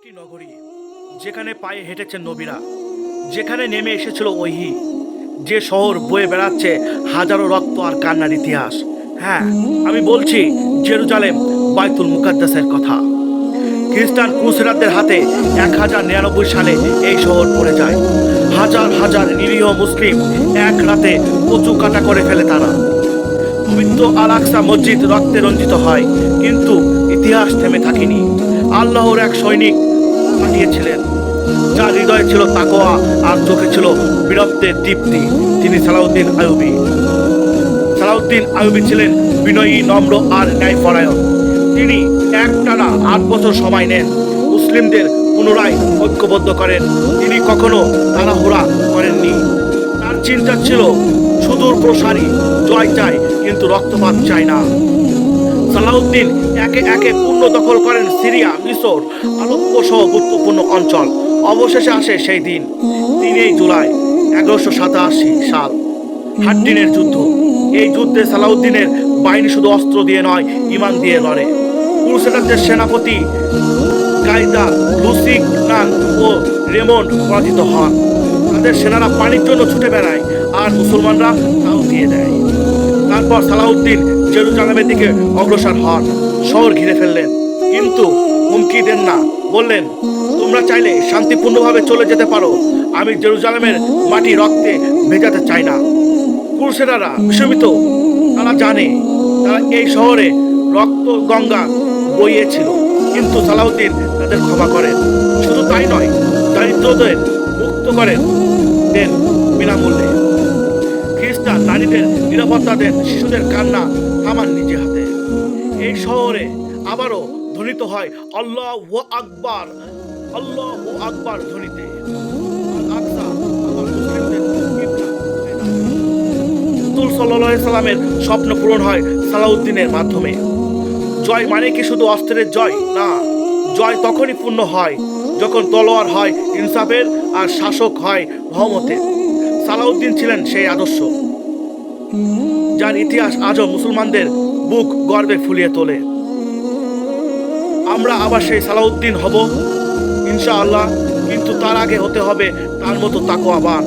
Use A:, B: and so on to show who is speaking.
A: একটি নগরী যেখানে পায়ে হেঁটেছেন নবীরা, যেখানে নেমে এসেছিল ওহী, যে শহর বয়ে বেড়াচ্ছে হাজারো রক্ত আর কান্নার ইতিহাস। হ্যাঁ, আমি বলছি জেরুজালেম, বাইতুল মুকাদ্দাসের কথা। খ্রিস্টান ক্রুসেডারদের হাতে 1099 সালে এই শহর পড়ে যায়। হাজার হাজার নিরীহ মুসলিম এক রাতে কচু কাটা করে ফেলে তারা। পবিত্র আল আকসা মসজিদ রক্তে রঞ্জিত হয়, কিন্তু ইতিহাস থেমে থাকেনি। আল্লাহর এক সৈনিক পাঠিয়েছিলেন, যার হৃদয়ে ছিল তাকওয়া আর চোখে ছিল বীরত্বের দীপ্তি। তিনি সালাউদ্দিন আইয়ুবী। সালাউদ্দিন আইয়ুবী ছিলেন বিনয়ী, নম্র আর ন্যায়পরায়ণ। তিনি একটানা 8 বছর সময় নেন, মুসলিমদের পুনরায় ঐক্যবদ্ধ করেন। তিনি কখনো তাড়াহুড়া করেননি। তার চিন্তা ছিল সুদূর প্রসারী, জয় চাই কিন্তু রক্তপাত চায় না। সালাউদ্দিন একে একে পূর্ণ দখল করেন সিরিয়া, মিশর, আলেপ্পো সহ গুরুত্বপূর্ণ অঞ্চল। অবশেষে আসে সেই দিন, 3 জুলাই 1187 সাল, হাড্ডিনের যুদ্ধ। এই যুদ্ধে সালাউদ্দিনের বাহিনী শুধু অস্ত্র দিয়ে নয়, ঈমান দিয়ে লড়ে। ক্রুসেডারদের সেনাপতি গাইদা, লুসিগনান ও রেমন্ড পরাজিত হন। তাদের সেনারা পানির জন্য ছুটে বেড়ায়, আর মুসলমানরা তাও দিয়ে দেয়। তারপর সালাউদ্দিন জেরুজালেমের দিকে অগ্রসর হন, শহর ঘিরে ফেললেন, কিন্তু হুমকি দেন না। বললেন, তোমরা চাইলে শান্তিপূর্ণভাবে চলে যেতে পারো, আমি জেরুজালেমের মাটি রক্তে ভেজাতে চাই না। ক্রুসেডাররা বিস্মিত, তারা জানে তারা এই শহরে রক্ত গঙ্গা বইয়েছিল, কিন্তু সালাউদ্দিন তাদের ক্ষমা করেন। শুধু তাই নয়, দারিদ্রদের মুক্ত করেন দেন বিনামূল্যে। খ্রিস্টান নারীদের নিরাপত্তা দেন, শিশুদের কান্না থামান নিজে হাতে। এই শহরে আবারও ধ্বনিত হয় আল্লাহু আকবার, আল্লাহু আকবার ধ্বনিতে। আল আকসা আবার মুসলিমদের কিবলা হয়ে দাঁড়ায়। রাসূল সাল্লাল্লাহু আলাইহি সাল্লামের স্বপ্ন পূরণ হয় সালাউদ্দিনের মাধ্যমে। জয় মানে কি শুধু অস্ত্রের জয় না, জয় তখনই পূর্ণ হয় যখন তলোয়ার হয় ইনসাফের আর শাসক হয় রহমতের। সালাউদ্দিন ছিলেন সেই আদর্শ, যার ইতিহাস আজও মুসলমানদের বুক গর্বে ফুলিয়ে তোলে। আমরা আবার সেই সালাউদ্দিন হব ইনশাআল্লাহ, কিন্তু তার আগে হতে হবে তার মতো তাকওয়াবান।